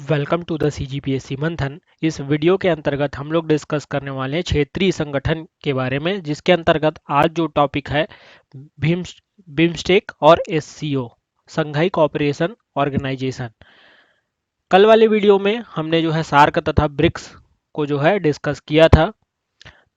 Welcome to the CGPSC मंथन। इस video के अंतर्गत हम लोग डिस्कस करने वाले हैं क्षेत्रीय संगठन के बारे में, जिसके अंतर्गत आज जो टॉपिक है भीम बिम्स्टेक और एससीओ, संघाई कोऑपरेशन ऑर्गेनाइजेशन। कल वाले वीडियो में हमने जो है सार्क तथा ब्रिक्स को जो है डिस्कस किया था।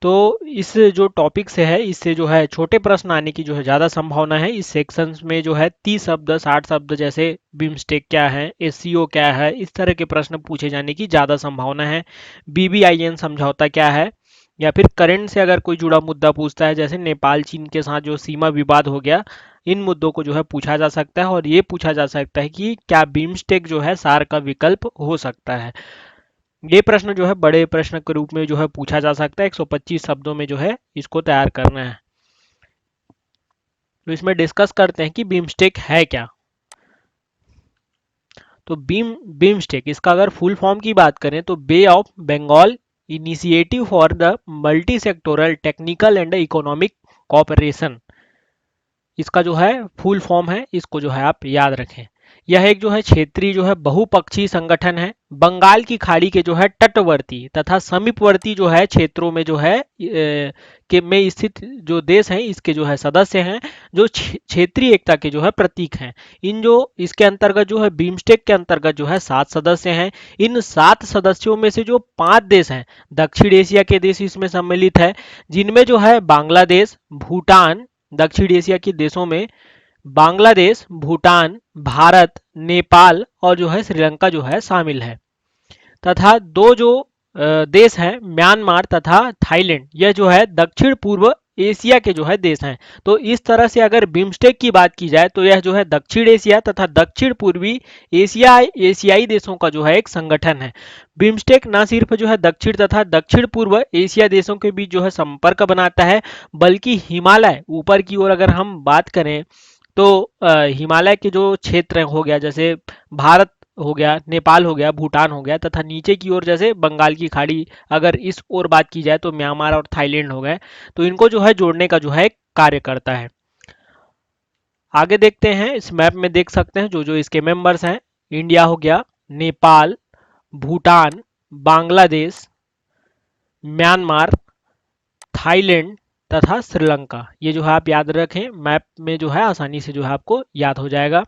तो इस जो टॉपिक से है, इससे जो है छोटे प्रश्न आने की जो है ज़्यादा संभावना है। इस सेक्शन में जो है 30 शब्द 60 शब्द जैसे बिम्स्टेक क्या है, एससीओ क्या है, इस तरह के प्रश्न पूछे जाने की ज़्यादा संभावना है। बीबीआईएन समझौता क्या है, या फिर करंट से अगर कोई जुड़ा मुद्दा पूछता है, जैसे नेपाल चीन के साथ जो सीमा विवाद हो गया, इन मुद्दों को जो है पूछा जा सकता है। और ये पूछा जा सकता है कि क्या बिम्स्टेक जो है सार्क का विकल्प हो सकता है। ये प्रश्न जो है बड़े प्रश्न के रूप में जो है पूछा जा सकता है। 125 शब्दों में जो है इसको तैयार करना है। तो इसमें डिस्कस करते हैं कि बिम्स्टेक है क्या। तो बिम्स्टेक, इसका अगर फुल फॉर्म की बात करें तो Bay of Bengal Initiative for the Multi Sectoral Technical and Economic Cooperation, इसका जो है फुल फॉर्म है। इसको जो है आप याद रखें। यह एक जो है क्षेत्रीय जो है बहुपक्षीय संगठन है। बंगाल की खाड़ी के जो है तटवर्ती तथा समीपवर्ती जो है क्षेत्रों में जो है के में स्थित जो देश हैं, इसके जो है सदस्य हैं, जो क्षेत्रीय एकता के जो है प्रतीक हैं। इन जो इसके अंतर्गत जो है बिम्स्टेक के अंतर्गत जो है 7 सदस्य हैं। इन 7 सदस्यों में से जो 5 देश हैं, दक्षिण एशिया के देश इसमें सम्मिलित है, जिनमें जो है बांग्लादेश, भूटान, दक्षिण एशिया के देशों में बांग्लादेश, भूटान, भारत, नेपाल और जो है श्रीलंका जो है शामिल है। तथा दो जो देश हैं, म्यांमार तथा थाईलैंड, यह जो है दक्षिण पूर्व एशिया के जो है देश हैं। तो इस तरह से अगर बिम्स्टेक की बात की जाए तो यह जो है दक्षिण एशिया तथा दक्षिण पूर्वी एशियाई देशों का जो है एक संगठन है। बिम्स्टेक न सिर्फ जो है दक्षिण तथा दक्षिण पूर्व एशिया देशों के बीच जो है संपर्क बनाता है, बल्कि हिमालय ऊपर की ओर अगर हम बात करें तो हिमालय के जो क्षेत्र हो गया, जैसे भारत हो गया, नेपाल हो गया, भूटान हो गया, तथा नीचे की ओर जैसे बंगाल की खाड़ी, अगर इस ओर बात की जाए तो म्यांमार और थाईलैंड हो गए, तो इनको जो है जोड़ने का जो है कार्य करता है। आगे देखते हैं। इस मैप में देख सकते हैं जो जो इसके मेंबर्स हैं। इंडिया हो गया, नेपाल, भूटान, बांग्लादेश, म्यांमार, थाईलैंड तथा श्रीलंका। ये जो है आप याद रखें, मैप में जो है आसानी से जो है आपको याद हो जाएगा।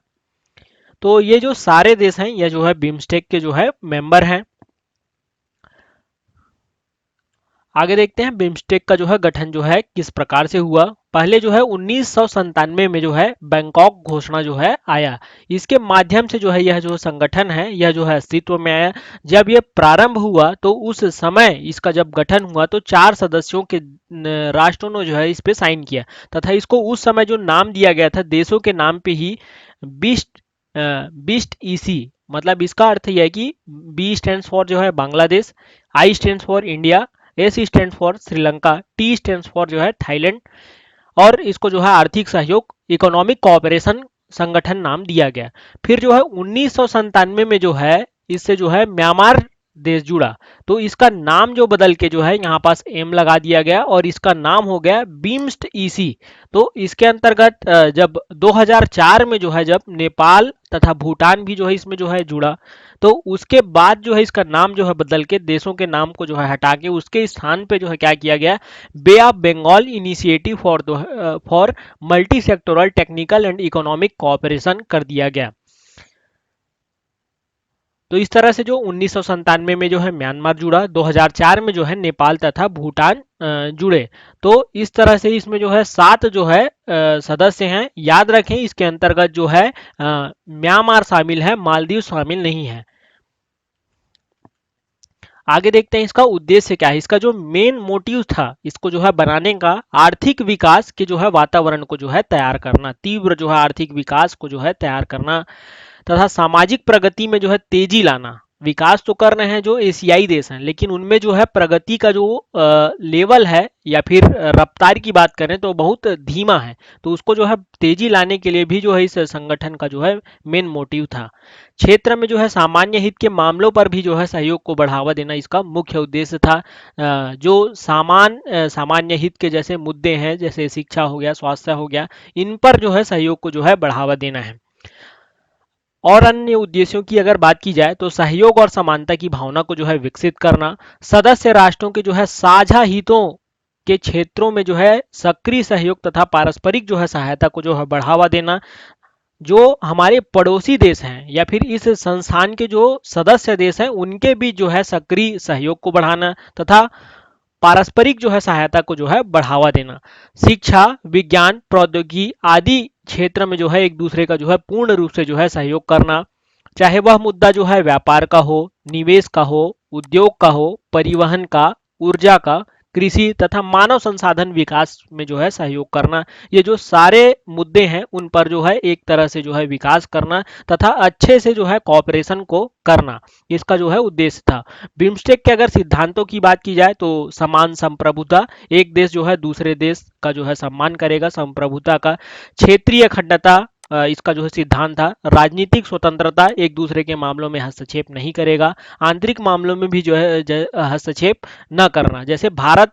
तो ये जो सारे देश हैं, ये जो है बिम्स्टेक के जो है मेंबर हैं। आगे देखते हैं बिम्स्टेक का जो है गठन जो है किस प्रकार से हुआ। पहले जो है 1997 में जो है बैंकॉक घोषणा जो है आया। इसके माध्यम से जो है यह जो संगठन है, यह जो है अस्तित्व में आया। जब यह प्रारंभ हुआ तो उस समय इसका जब गठन हुआ तो 4 सदस्यों के राष्ट्रों ने जो है इस पे साइन किया, तथा इसको उस समय जो नाम दिया गया था देशों के नाम पे ही बिस्ट बिस्ट ईसी, मतलब इसका अर्थ यह है कि बी स्टैंड्स फॉर जो है बांग्लादेश, आई stands for India, S stands for Sri Lanka, T stands for जो है थाईलैंड, और इसको जो है आर्थिक सहयोग इकोनॉमिक कोऑपरेशन संगठन नाम दिया गया। फिर जो है 1997 में जो है इससे जो है म्यांमार देश जुड़ा, तो इसका नाम जो बदल के जो है यहाँ पास एम लगा दिया गया और इसका नाम हो गया बिम्स्ट ईसी। तो इसके अंतर्गत जब 2004 में जो है जब नेपाल तथा भूटान भी जो है इसमें जो है जुड़ा, तो उसके बाद जो है इसका नाम जो है बदल के देशों के नाम को जो है हटा के उसके स्थान पे जो है क्या किया गया, Bay of Bengal Initiative for Multi Sectoral Technical and Economic Cooperation कर दिया गया। तो इस तरह से जो 1997 में जो है म्यांमार जुड़ा, 2004 में जो है नेपाल तथा भूटान जुड़े। तो इस तरह से इसमें जो है 7 जो है सदस्य हैं। याद रखें इसके अंतर्गत जो है म्यांमार शामिल है, मालदीव शामिल नहीं है। आगे देखते हैं इसका उद्देश्य क्या है। इसका जो मेन मोटिव था इसको जो है बनाने का, आर्थिक विकास के जो है वातावरण को जो है तैयार करना, तीव्र जो है आर्थिक विकास को जो है तैयार करना, तथा सामाजिक प्रगति में जो है तेजी लाना। विकास तो कर रहे हैं जो एशियाई देश हैं, लेकिन उनमें जो है प्रगति का जो लेवल है या फिर रफ्तार की बात करें तो बहुत धीमा है। तो उसको जो है तेजी लाने के लिए भी जो है इस संगठन का जो है मेन मोटिव था। क्षेत्र में जो है सामान्य हित के मामलों पर भी जो है सहयोग को बढ़ावा देना इसका मुख्य उद्देश्य था। जो सामान्य हित के जैसे मुद्दे हैं, जैसे शिक्षा हो गया, स्वास्थ्य हो गया, इन पर जो है सहयोग को जो है बढ़ावा देना है। और अन्य उद्देश्यों की अगर बात की जाए तो सहयोग और समानता की भावना को जो है विकसित करना, सदस्य राष्ट्रों के जो है साझा हितों के क्षेत्रों में जो है सक्रिय सहयोग तथा पारस्परिक जो है सहायता को जो है बढ़ावा देना, जो हमारे पड़ोसी देश हैं या फिर इस संस्थान के जो सदस्य देश हैं उनके बीच जो है सक्रिय सहयोग को बढ़ाना तथा पारस्परिक जो है सहायता को जो है बढ़ावा देना, शिक्षा, विज्ञान, प्रौद्योगिकी आदि क्षेत्र में जो है एक दूसरे का जो है पूर्ण रूप से जो है सहयोग करना, चाहे वह मुद्दा जो है व्यापार का हो, निवेश का हो, उद्योग का हो, परिवहन का, ऊर्जा का, कृषि तथा मानव संसाधन विकास में जो है सहयोग करना। ये जो सारे मुद्दे हैं उन पर जो है एक तरह से जो है विकास करना तथा अच्छे से जो है कॉपरेशन को करना, इसका जो है उद्देश्य था। बिम्स्टेक के अगर सिद्धांतों की बात की जाए तो समान संप्रभुता, एक देश जो है दूसरे देश का जो है सम्मान करेगा, संप्रभुता का, क्षेत्रीय अखंडता, इसका जो है सिद्धांत था, राजनीतिक स्वतंत्रता, एक दूसरे के मामलों में हस्तक्षेप नहीं करेगा, आंतरिक मामलों में भी जो है हस्तक्षेप न करना, जैसे भारत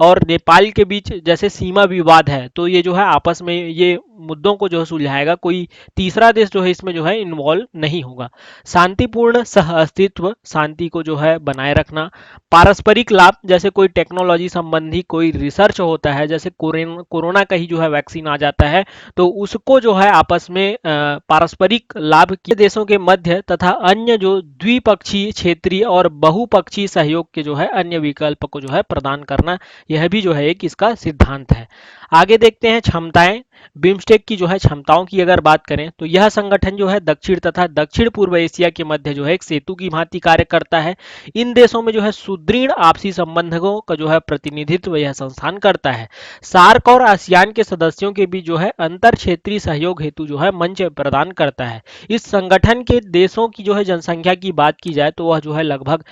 और नेपाल के बीच जैसे सीमा विवाद है तो ये जो है आपस में ये मुद्दों को जो है सुलझाएगा, कोई तीसरा देश जो है इसमें जो है इन्वॉल्व नहीं होगा। शांतिपूर्ण सह अस्तित्व, शांति को जो है बनाए रखना, पारस्परिक लाभ, जैसे कोई टेक्नोलॉजी संबंधी कोई रिसर्च होता है, जैसे कोरोना का ही जो है वैक्सीन आ जाता है तो उसको जो है आपस में पारस्परिक लाभ के देशों के मध्य तथा अन्य जो द्विपक्षीय, क्षेत्रीय और बहुपक्षीय सहयोग के जो है अन्य विकल्प को जो है प्रदान करना, यह भी जो है एक इसका सिद्धांत है। आगे देखते हैं क्षमताएं। बिम्स्टेक की जो है क्षमताओं की अगर बात करें तो यह संगठन जो है दक्षिण तथा दक्षिण पूर्व एशिया के मध्य जो है एक सेतु की भांति कार्य करता है। इन देशों में जो है सुदृढ़ आपसी संबंधों का जो है प्रतिनिधित्व यह संस्थान करता है। सार्क और आसियान के सदस्यों के बीच जो है अंतर क्षेत्रीय सहयोग हेतु जो है मंच प्रदान करता है। इस संगठन के देशों की जो है जनसंख्या की बात की जाए तो वह जो है लगभग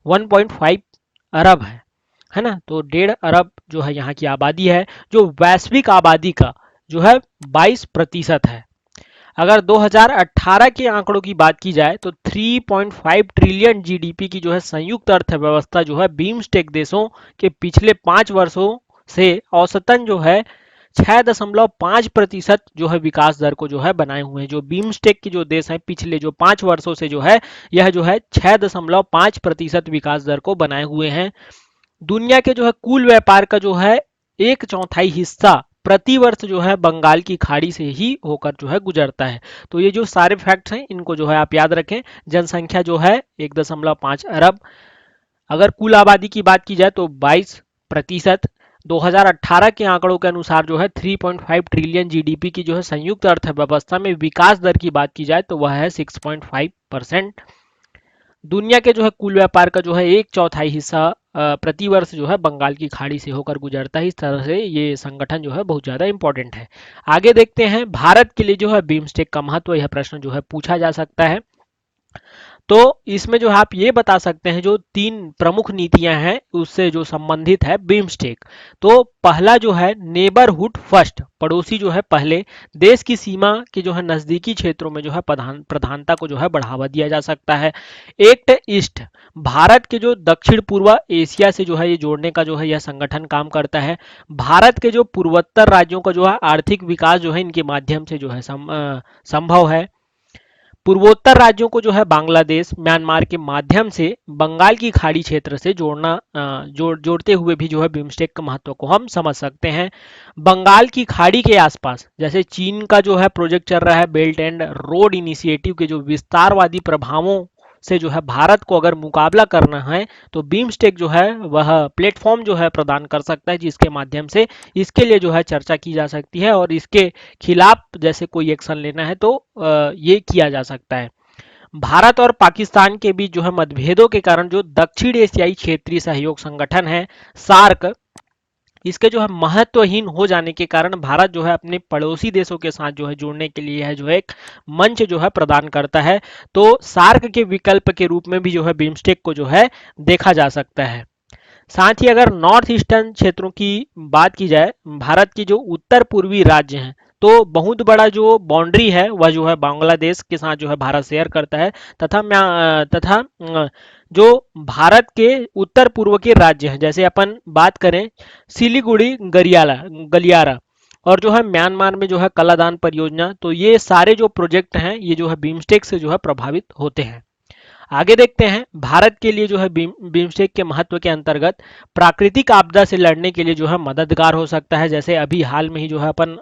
1.5 अरब है ना, तो 1.5 अरब जो है यहाँ की आबादी है, जो वैश्विक आबादी का जो है 22% है। अगर 2018 के आंकड़ों की बात की जाए तो 3.5 ट्रिलियन जीडीपी की जो है संयुक्त अर्थव्यवस्था जो है बीम्स्टेक देशों के पिछले 5 वर्षों से औसतन जो है 6.5% जो है विकास दर को जो है बनाए हुए हैं। जो बीम्स्टेक के जो देश हैं पिछले जो 5 वर्षों से जो है यह जो है 6.5% विकास दर को बनाए हुए हैं। दुनिया के जो है कुल व्यापार का जो है 1/4 हिस्सा प्रति वर्ष जो है बंगाल की खाड़ी से ही होकर जो है गुजरता है। तो ये जो सारे फैक्ट्स हैं इनको जो है आप याद रखें। जनसंख्या जो है 1.5 अरब, अगर कुल आबादी की बात की जाए तो 22%, 2018 के आंकड़ों के अनुसार जो है 3.5 ट्रिलियन जीडीपी की जो है संयुक्त अर्थव्यवस्था में विकास दर की बात की जाए तो वह है 6.5%। दुनिया के जो है कुल व्यापार का जो है 1/4 हिस्सा प्रति वर्ष जो है बंगाल की खाड़ी से होकर गुजरता है। इस तरह से ये संगठन जो है बहुत ज़्यादा इंपॉर्टेंट है। आगे देखते हैं भारत के लिए जो है बीम्स्टेक का महत्व, यह प्रश्न जो है पूछा जा सकता है। तो इसमें जो है आप ये बता सकते हैं जो 3 प्रमुख नीतियां हैं उससे जो संबंधित है बीम्स्टेक। तो पहला जो है नेबरहुड फर्स्ट, पड़ोसी जो है पहले, देश की सीमा के जो है नजदीकी क्षेत्रों में जो है प्रधानता को जो है बढ़ावा दिया जा सकता है। एक्ट ईस्ट, भारत के जो दक्षिण पूर्व एशिया से जो है ये जोड़ने का जो है यह संगठन काम करता है। भारत के जो पूर्वोत्तर राज्यों का जो है आर्थिक विकास जो है इनके माध्यम से जो है संभव है। पूर्वोत्तर राज्यों को जो है बांग्लादेश, म्यांमार के माध्यम से बंगाल की खाड़ी क्षेत्र से जोड़ते हुए भी जो है बिम्स्टेक के महत्व को हम समझ सकते हैं। बंगाल की खाड़ी के आसपास जैसे चीन का जो है प्रोजेक्ट चल रहा है बेल्ट एंड रोड इनिशिएटिव के जो विस्तारवादी प्रभावों से जो है भारत को अगर मुकाबला करना है तो बीम्स्टेक जो है वह प्लेटफॉर्म जो है प्रदान कर सकता है, जिसके माध्यम से इसके लिए जो है चर्चा की जा सकती है और इसके खिलाफ जैसे कोई एक्शन लेना है तो ये किया जा सकता है। भारत और पाकिस्तान के बीच जो है मतभेदों के कारण जो दक्षिण एशियाई क्षेत्रीय सहयोग संगठन है सार्क, इसके जो है महत्वहीन हो जाने के कारण भारत जो है अपने पड़ोसी देशों के साथ जो है जुड़ने के लिए है जो है एक मंच जो है प्रदान करता है। तो सार्क के विकल्प के रूप में भी जो है बिम्स्टेक को जो है देखा जा सकता है। साथ ही अगर नॉर्थ ईस्टर्न क्षेत्रों की बात की जाए, भारत की जो उत्तर पूर्वी राज्य हैं तो बहुत बड़ा जो बाउंड्री है वह जो है बांग्लादेश के साथ जो है भारत शेयर करता है तथा जो भारत के उत्तर पूर्व के राज्य हैं जैसे अपन बात करें सिलीगुड़ी, गलियारा, और जो है म्यांमार में जो है कलादान परियोजना। तो ये सारे जो प्रोजेक्ट हैं ये जो है बिम्स्टेक से जो है प्रभावित होते हैं। आगे देखते हैं भारत के लिए जो है बिम्स्टेक के महत्व के अंतर्गत प्राकृतिक आपदा से लड़ने के लिए जो है मददगार हो सकता है। जैसे अभी हाल में ही जो है अपन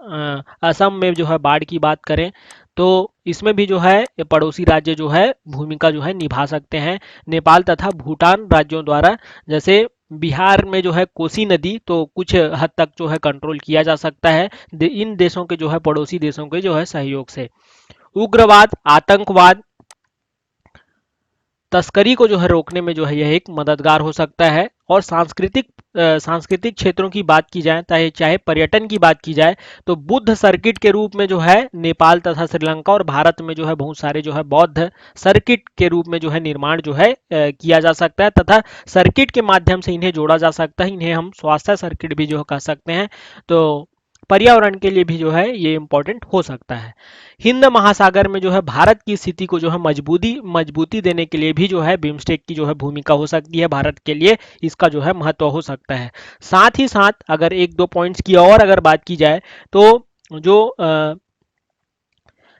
असम में जो है बाढ़ की बात करें तो इसमें भी जो है ये पड़ोसी राज्य जो है भूमिका जो है निभा सकते हैं। नेपाल तथा भूटान राज्यों द्वारा, जैसे बिहार में जो है कोसी नदी तो कुछ हद तक जो है कंट्रोल किया जा सकता है इन देशों के जो है पड़ोसी देशों के जो है सहयोग से। उग्रवाद, आतंकवाद, तस्करी को जो है रोकने में जो है यह एक मददगार हो सकता है। और सांस्कृतिक क्षेत्रों की बात की जाए, चाहे पर्यटन की बात की जाए, तो बुद्ध सर्किट के रूप में जो है नेपाल तथा श्रीलंका और भारत में जो है बहुत सारे जो है बौद्ध सर्किट के रूप में जो है निर्माण जो है किया जा सकता है तथा सर्किट के माध्यम से इन्हें जोड़ा जा सकता है। इन्हें हम स्वास्थ्य सर्किट भी जो कह सकते हैं। तो पर्यावरण के लिए भी जो है ये इम्पोर्टेंट हो सकता है। हिंद महासागर में जो है भारत की स्थिति को जो है मजबूती देने के लिए भी जो है बिम्स्टेक की जो है भूमिका हो सकती है। भारत के लिए इसका जो है महत्व हो सकता है। साथ ही साथ अगर एक दो पॉइंट्स की और अगर बात की जाए तो जो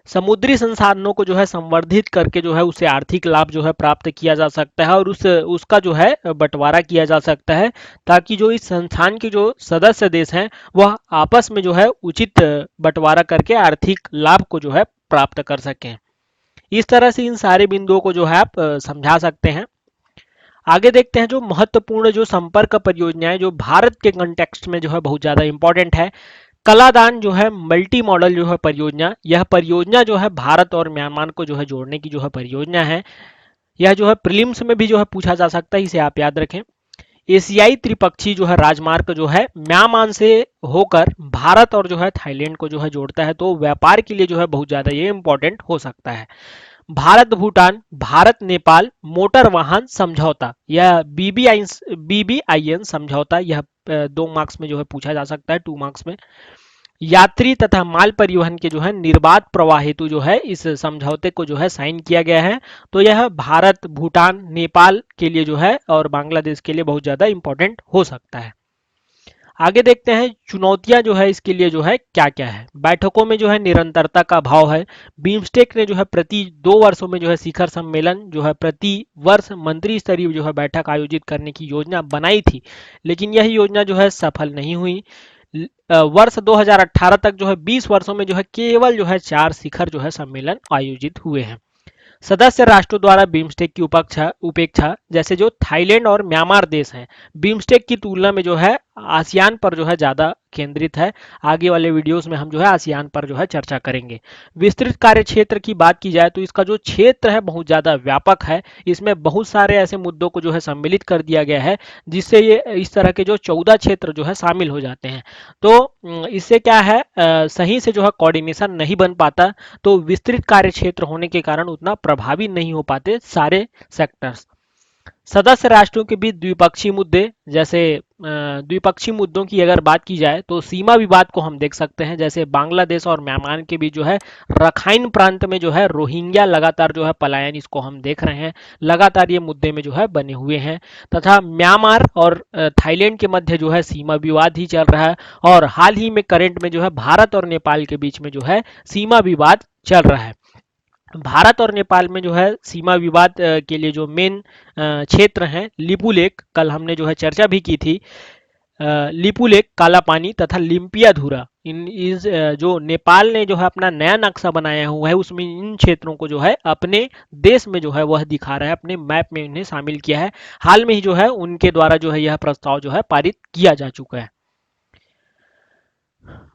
समुद्री संसाधनों को जो है संवर्धित करके जो है उसे आर्थिक लाभ जो है प्राप्त किया जा सकता है और उसका जो है बंटवारा किया जा सकता है, ताकि जो इस संस्थान के जो सदस्य देश हैं वह आपस में जो है उचित बंटवारा करके आर्थिक लाभ को जो है प्राप्त कर सकें। इस तरह से इन सारे बिंदुओं को जो है आप समझा सकते हैं। आगे देखते हैं जो महत्वपूर्ण जो संपर्क परियोजनाएं जो भारत के कंटेक्स्ट में जो है बहुत ज़्यादा इंपॉर्टेंट है। कलादान जो है मल्टी मॉडल जो है परियोजना, यह परियोजना जो है भारत और म्यांमार को जो है जोड़ने की जो है परियोजना है। यह जो है प्रीलिम्स में भी जो है पूछा जा सकता है, इसे आप याद रखें। एशियाई त्रिपक्षीय जो है राजमार्ग जो है म्यांमार से होकर भारत और जो है थाईलैंड को जो है जोड़ता है, तो व्यापार के लिए जो है बहुत ज़्यादा ये इंपॉर्टेंट हो सकता है। भारत भूटान, भारत नेपाल मोटर वाहन समझौता, यह बीबीआईएन समझौता, यह 2 मार्क्स में जो है पूछा जा सकता है, 2 मार्क्स में। यात्री तथा माल परिवहन के जो है निर्बाध प्रवाह हेतु जो है इस समझौते को जो है साइन किया गया है। तो यह भारत, भूटान, नेपाल के लिए जो है और बांग्लादेश के लिए बहुत ज़्यादा इंपॉर्टेंट हो सकता है। आगे देखते हैं चुनौतियां जो है इसके लिए जो है क्या क्या है। बैठकों में जो है निरंतरता का अभाव है। बिम्स्टेक ने जो है प्रति 2 वर्षों में जो है शिखर सम्मेलन जो है प्रति वर्ष मंत्री स्तरीय जो है बैठक आयोजित करने की योजना बनाई थी, लेकिन यह योजना जो है सफल नहीं हुई। वर्ष 2018 तक जो है 20 वर्षों में जो है केवल जो है 4 शिखर जो है सम्मेलन आयोजित हुए हैं। सदस्य राष्ट्रों द्वारा बिम्स्टेक की उपेक्षा, जैसे जो थाईलैंड और म्यांमार देश हैं, बिम्स्टेक की तुलना में जो है आसियान पर जो है ज़्यादा केंद्रित है। आगे वाले वीडियोस में हम जो है आसियान पर जो है चर्चा करेंगे। विस्तृत कार्य क्षेत्र की बात की जाए तो इसका जो क्षेत्र है बहुत ज़्यादा व्यापक है। इसमें बहुत सारे ऐसे मुद्दों को जो है सम्मिलित कर दिया गया है, जिससे ये इस तरह के जो 14 क्षेत्र जो है शामिल हो जाते हैं। तो इससे क्या है, सही से जो है कोऑर्डिनेशन नहीं बन पाता, तो विस्तृत कार्य क्षेत्र होने के कारण उतना प्रभावी नहीं हो पाते सारे सेक्टर्स। सदस्य राष्ट्रों के बीच द्विपक्षीय मुद्दे, जैसे द्विपक्षीय मुद्दों की अगर बात की जाए तो सीमा विवाद को हम देख सकते हैं। जैसे बांग्लादेश और म्यांमार के बीच जो है रखाइन प्रांत में जो है रोहिंग्या लगातार जो है पलायन, इसको हम देख रहे हैं, लगातार ये मुद्दे में जो है बने हुए हैं। तथा म्यांमार और थाईलैंड के मध्य जो है सीमा विवाद ही चल रहा है। और हाल ही में करंट में जो है भारत और नेपाल के बीच में जो है सीमा विवाद चल रहा है। भारत और नेपाल में जो है सीमा विवाद के लिए जो मेन क्षेत्र हैं, लिपुलेक, कल हमने जो है चर्चा भी की थी। लिपुलेक, काला पानी तथा लिम्पियाधुरा, जो नेपाल ने जो है अपना नया नक्शा बनाया हुआ है उसमें इन क्षेत्रों को जो है अपने देश में जो है वह दिखा रहा है, अपने मैप में इन्हें शामिल किया है। हाल में ही जो है उनके द्वारा जो है यह प्रस्ताव जो है पारित किया जा चुका है।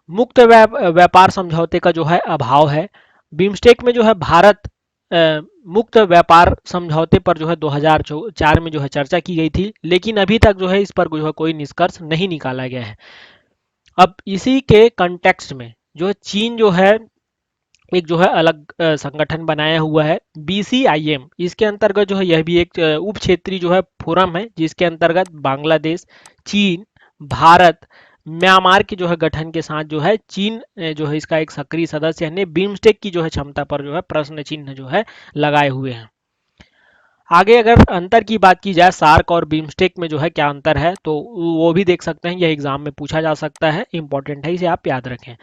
मुक्त व्यापार समझौते का जो है अभाव है। बिम्स्टेक में जो है भारत मुक्त व्यापार समझौते पर जो है 2004 में जो है चर्चा की गई थी, लेकिन अभी तक जो है इस पर जो है कोई निष्कर्ष नहीं निकाला गया है। अब इसी के कंटेक्स्ट में जो है चीन जो है एक जो है अलग संगठन बनाया हुआ है, BCIM। इसके अंतर्गत जो है यह भी एक उप क्षेत्रीय जो है फोरम है, जिसके अंतर्गत बांग्लादेश, चीन, भारत, म्यांमार के जो है गठन के साथ जो है चीन जो है इसका एक सक्रिय सदस्य ने बिम्स्टेक की जो है क्षमता पर जो है प्रश्न चिन्ह जो है लगाए हुए हैं। आगे अगर अंतर की बात की जाए सार्क और बिम्स्टेक में जो है क्या अंतर है, तो वो भी देख सकते हैं, यह एग्जाम में पूछा जा सकता है, इंपॉर्टेंट है, इसे आप याद रखें।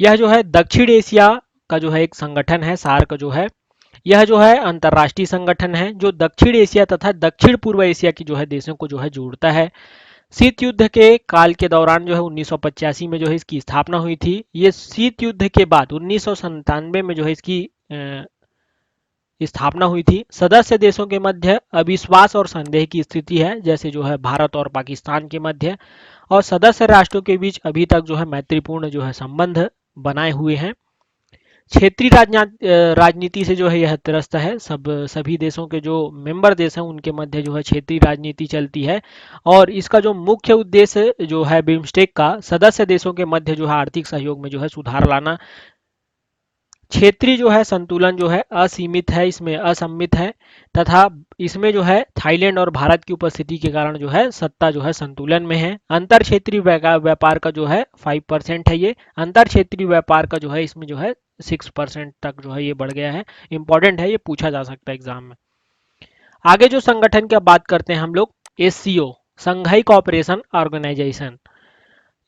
यह जो है दक्षिण एशिया का जो है एक संगठन है, सार्क जो है, यह जो है अंतर्राष्ट्रीय संगठन है जो दक्षिण एशिया तथा दक्षिण पूर्व एशिया की जो है देशों को जो है जोड़ता है। शीत युद्ध के काल के दौरान जो है 1985 में जो है इसकी स्थापना हुई थी। ये शीत युद्ध के बाद 1997 में जो है इसकी स्थापना हुई थी। सदस्य देशों के मध्य अविश्वास और संदेह की स्थिति है, जैसे जो है भारत और पाकिस्तान के मध्य, और सदस्य राष्ट्रों के बीच अभी तक जो है मैत्रीपूर्ण जो है संबंध बनाए हुए हैं। क्षेत्रीय राजनीति से जो है यह त्रस्त है। सभी देशों के जो मेंबर देश हैं उनके मध्य जो है क्षेत्रीय राजनीति चलती है, और इसका जो मुख्य उद्देश्य जो है बिम्स्टेक का सदस्य देशों के मध्य जो है आर्थिक सहयोग में जो है सुधार लाना। क्षेत्रीय जो है संतुलन जो है असीमित है, इसमें असममित है, तथा इसमें जो है थाईलैंड और भारत की उपस्थिति के कारण जो है सत्ता जो है संतुलन में है। अंतर क्षेत्रीय व्यापार का जो है 5% है, ये अंतर क्षेत्रीय व्यापार का जो है इसमें जो है 6% तक जो है ये बढ़ गया है। इंपॉर्टेंट है, ये पूछा जा सकता है एग्जाम में। आगे जो संगठन की बात करते हैं हम लोग, एससीओ, संघाई कोऑपरेशन ऑर्गेनाइजेशन।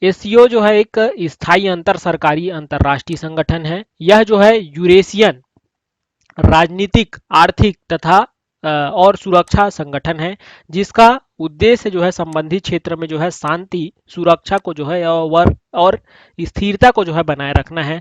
एससीओ जो है एक स्थायी अंतर सरकारी अंतरराष्ट्रीय संगठन है। यह जो है यूरेशियन राजनीतिक, आर्थिक तथा और सुरक्षा संगठन है, जिसका उद्देश्य जो है संबंधित क्षेत्र में जो है शांति, सुरक्षा को जो है और स्थिरता को जो है बनाए रखना है।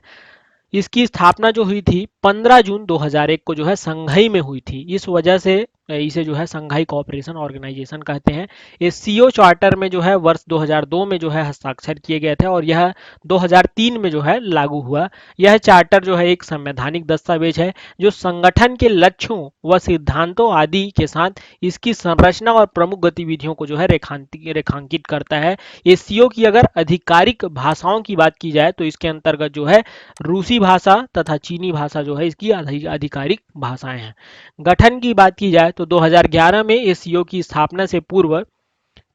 इसकी स्थापना जो हुई थी 15 जून 2001 को जो है संघाई में हुई थी। इस वजह से इसे जो है संघाई कोऑपरेशन ऑर्गेनाइजेशन कहते हैं। ये सीओ चार्टर में जो है वर्ष 2002 में जो है हस्ताक्षर किए गए थे, और यह 2003 में जो है लागू हुआ। यह चार्टर जो है एक संवैधानिक दस्तावेज है जो संगठन के लक्ष्यों व सिद्धांतों आदि के साथ इसकी संरचना और प्रमुख गतिविधियों को जो है रेखांकित करता है। एससीओ की अगर आधिकारिक भाषाओं की बात की जाए तो इसके अंतर्गत जो है रूसी भाषा तथा चीनी भाषा जो है इसकी आधिकारिक भाषाएं हैं। गठन की बात की जाए तो 2011 में एससीओ की स्थापना से पूर्व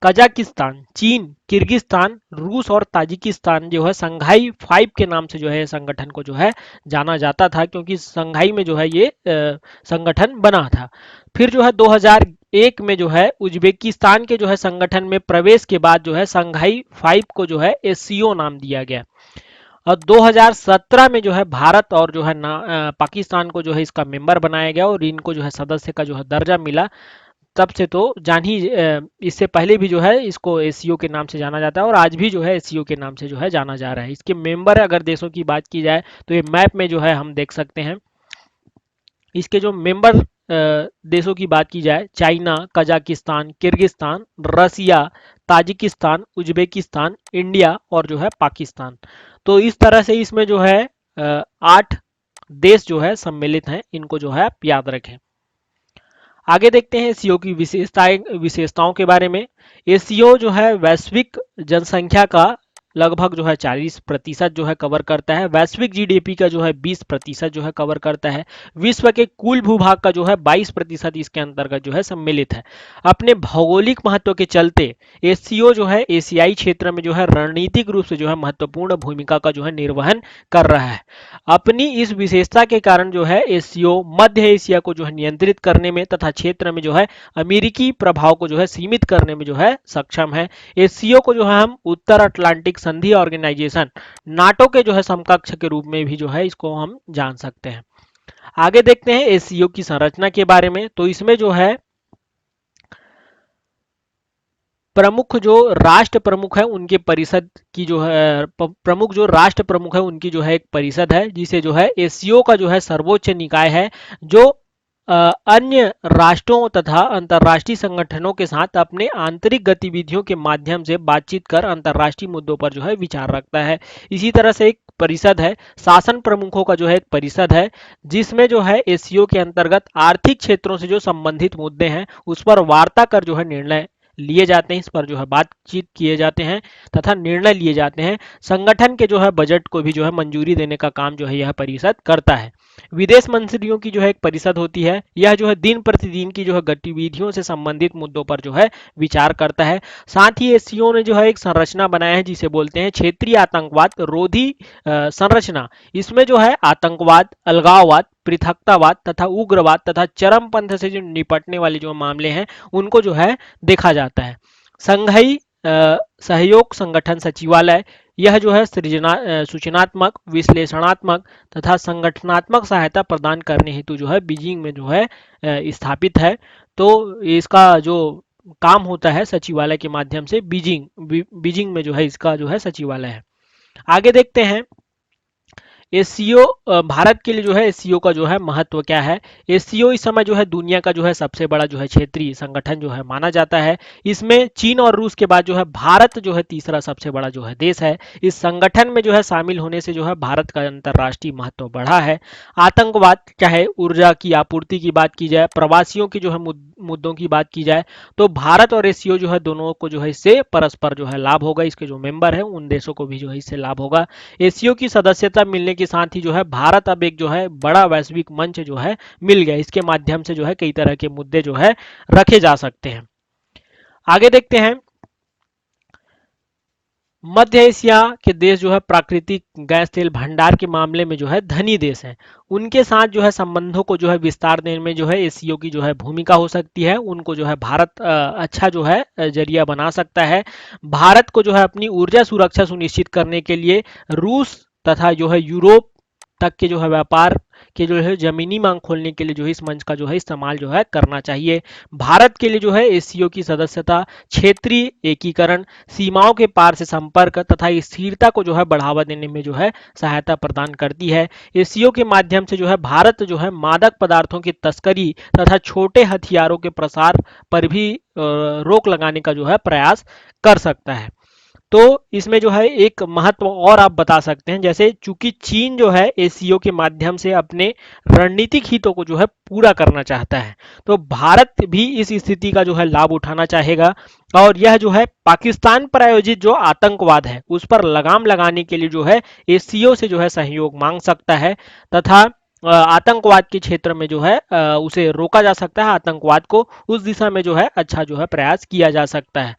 कजाकिस्तान, चीन, किर्गिस्तान, रूस और ताजिकिस्तान जो है संघाई 5 के नाम से जो है संगठन को जो है जाना जाता था, क्योंकि संघाई में जो है ये संगठन बना था। फिर जो है 2001 में जो है उज्बेकिस्तान के जो है संगठन में प्रवेश के बाद जो है संघाई 5 को जो है एससीओ नाम दिया गया। और 2017 में जो है भारत और जो है पाकिस्तान को जो है इसका मेंबर बनाया गया, और इनको जो है सदस्य का जो है दर्जा मिला। तब से तो इससे पहले भी जो है इसको एससीओ के नाम से जाना जाता है, और आज भी जो है एससीओ के नाम से जो है जाना जा रहा है। इसके मेंबर अगर देशों की बात की जाए तो ये मैप में जो है हम देख सकते हैं। इसके जो मेंबर देशों की बात की जाए, चाइना, कजाकिस्तान, किर्गिस्तान, रसिया, ताजिकिस्तान, उज्बेकिस्तान, इंडिया और जो है पाकिस्तान। तो इस तरह से इसमें जो है 8 देश जो है सम्मिलित हैं, इनको जो है आप याद रखें। आगे देखते हैं एससीओ की विशेषताओं के बारे में। एससीओ जो है वैश्विक जनसंख्या का लगभग जो है 40% जो है कवर करता है। वैश्विक जीडीपी का जो है 20% जो है कवर करता है। विश्व के कुल भूभाग का जो है 22% इसके अंतर्गत जो है सम्मिलित है। अपने भौगोलिक महत्व के चलते एससीओ जो है एशियाई क्षेत्र में जो है रणनीतिक रूप से जो है महत्वपूर्ण भूमिका का जो है निर्वहन कर रहा है। अपनी इस विशेषता के कारण जो है एससीओ मध्य एशिया को जो है नियंत्रित करने में तथा क्षेत्र में जो है अमेरिकी प्रभाव को जो है सीमित करने में जो है सक्षम है। एससीओ को जो है हम उत्तर अटलांटिक संधि ऑर्गेनाइजेशन, नाटो के जो है समकक्ष के रूप में भी जो है इसको हम जान सकते हैं। आगे देखते हैं एससीओ की संरचना के बारे में। तो इसमें जो है प्रमुख जो राष्ट्र प्रमुख है उनके परिषद की जो है प्रमुख जो राष्ट्र प्रमुख है उनकी जो है एक परिषद है, जिसे जो है एससीओ का जो है सर्वोच्च निकाय है, जो अन्य राष्ट्रों तथा अंतर्राष्ट्रीय संगठनों के साथ अपने आंतरिक गतिविधियों के माध्यम से बातचीत कर अंतर्राष्ट्रीय मुद्दों पर जो है विचार रखता है। इसी तरह से एक परिषद है, शासन प्रमुखों का जो है एक परिषद है, जिसमें जो है एससीओ के अंतर्गत आर्थिक क्षेत्रों से जो संबंधित मुद्दे हैं उस पर वार्ता कर जो है निर्णय लिए जाते हैं, इस पर जो है बातचीत किए जाते हैं तथा निर्णय लिए जाते हैं। संगठन के जो है बजट को भी जो है मंजूरी देने का काम जो है यह परिषद करता है। विदेश मंत्रियों की जो है एक परिषद होती है, यह जो है दिन प्रतिदिन की जो है गतिविधियों से संबंधित मुद्दों पर जो है विचार करता है। साथ ही एससीओ ने जो है एक संरचना बनाया है जिसे बोलते हैं क्षेत्रीय आतंकवाद रोधी संरचना। इसमें जो है आतंकवाद, अलगाववाद, पृथकतावाद तथा उग्रवाद तथा चरमपंथ से जो निपटने वाले जो मामले हैं उनको जो है देखा जाता है। संघीय सहयोग संगठन सचिवालय, यह जो है सूचनात्मक, विश्लेषणात्मक तथा संगठनात्मक सहायता प्रदान करने हेतु जो है बीजिंग में जो है स्थापित है। तो इसका जो काम होता है सचिवालय के माध्यम से बीजिंग में जो है इसका जो है सचिवालय है। आगे देखते हैं एससीओ भारत के लिए जो है एससीओ का जो है महत्व क्या है। एससीओ इस समय जो है दुनिया का जो है सबसे बड़ा जो है क्षेत्रीय संगठन जो है माना जाता है। इसमें चीन और रूस के बाद जो है भारत जो है तीसरा सबसे बड़ा जो है देश है। इस संगठन में जो है शामिल होने से जो है भारत का अंतर्राष्ट्रीय महत्व बढ़ा है। आतंकवाद, चाहे ऊर्जा की आपूर्ति की बात की जाए, प्रवासियों की जो है मुद्दों की बात की जाए, तो भारत और एससीओ जो है दोनों को जो है इससे परस्पर जो है लाभ होगा। इसके जो मेंबर है उन देशों को भी जो है इससे लाभ होगा। एससीओ की सदस्यता मिलने के साथ ही जो है भारत अब एक जो है बड़ा वैश्विक मंच जो है मिल गया। इसके माध्यम से जो है कई तरह के मुद्दे जो है रखे जा सकते हैं। आगे देखते हैं मध्य एशिया के देश जो है प्राकृतिक गैस तेल भंडार के मामले में जो है धनी देश हैं। उनके साथ जो है संबंधों को जो है विस्तार देने में जो है एससीओ की जो है भूमिका हो सकती है। उनको जो है भारत अच्छा जो है जरिया बना सकता है। भारत को जो है अपनी ऊर्जा सुरक्षा सुनिश्चित करने के लिए रूस तथा जो है यूरोप तक के जो है व्यापार के जो है जमीनी मांग खोलने के लिए जो है इस मंच का जो है इस्तेमाल जो है करना चाहिए। भारत के लिए जो है एससीओ की सदस्यता क्षेत्रीय एकीकरण, सीमाओं के पार से संपर्क तथा स्थिरता को जो है बढ़ावा देने में जो है सहायता प्रदान करती है। एससीओ के माध्यम से जो है भारत जो है मादक पदार्थों की तस्करी तथा छोटे हथियारों के प्रसार पर भी रोक लगाने का जो है प्रयास कर सकता है। तो इसमें जो है एक महत्व और आप बता सकते हैं, जैसे चूंकि चीन जो है एससीओ के माध्यम से अपने रणनीतिक हितों को जो है पूरा करना चाहता है, तो भारत भी इस स्थिति का जो है लाभ उठाना चाहेगा और यह जो है पाकिस्तान पर आयोजित जो आतंकवाद है उस पर लगाम लगाने के लिए जो है एससीओ से जो है सहयोग मांग सकता है तथा आतंकवाद के क्षेत्र में जो है उसे रोका जा सकता है। आतंकवाद को उस दिशा में जो है अच्छा जो है प्रयास किया जा सकता है।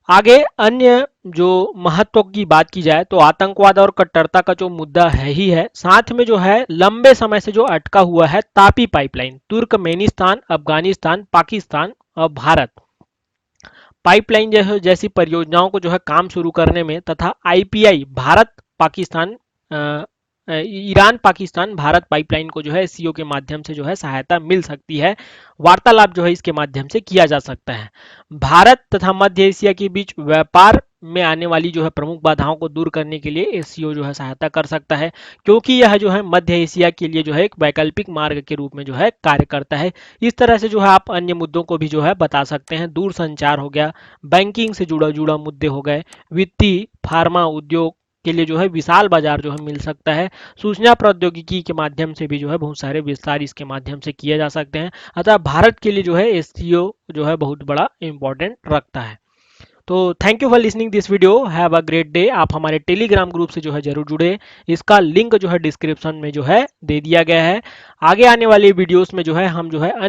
आगे अन्य जो महत्व की बात की जाए तो आतंकवाद और कट्टरता का जो मुद्दा है ही है, साथ में जो है लंबे समय से जो अटका हुआ है तापी पाइपलाइन, तुर्कमेनिस्तान, अफगानिस्तान, पाकिस्तान और भारत पाइपलाइन जैसी परियोजनाओं को जो है काम शुरू करने में तथा IPI Bharat Pakistan Iran Pakistan Bharat pipeline को जो है एससीओ के माध्यम से जो है सहायता मिल सकती है। वार्तालाप जो है इसके माध्यम से किया जा सकता है। भारत तथा मध्य एशिया के बीच व्यापार में आने वाली जो है प्रमुख बाधाओं को दूर करने के लिए एससीओ जो है सहायता कर सकता है, क्योंकि यह जो है मध्य एशिया के लिए जो है एक वैकल्पिक मार्ग के रूप में जो है कार्य करता है। इस तरह से जो है आप अन्य मुद्दों को भी जो है बता सकते हैं। दूर संचार हो गया, बैंकिंग से जुड़ा मुद्दे हो गए, वित्तीय, फार्मा उद्योग के लिए जो है विशाल बाजार जो है मिल सकता है। सूचना प्रौद्योगिकी के माध्यम से भी जो है बहुत सारे विस्तार इसके माध्यम से किए जा सकते हैं। अतः भारत के लिए जो है एससीओ जो है बहुत बड़ा इंपॉर्टेंट रखता है। तो thank you for listening this video, have a great day. आप हमारे टेलीग्राम ग्रुप से जो है जरूर जुड़े, इसका लिंक जो है डिस्क्रिप्शन में जो है दे दिया गया है। आगे आने वाली वीडियोस में जो है हम जो है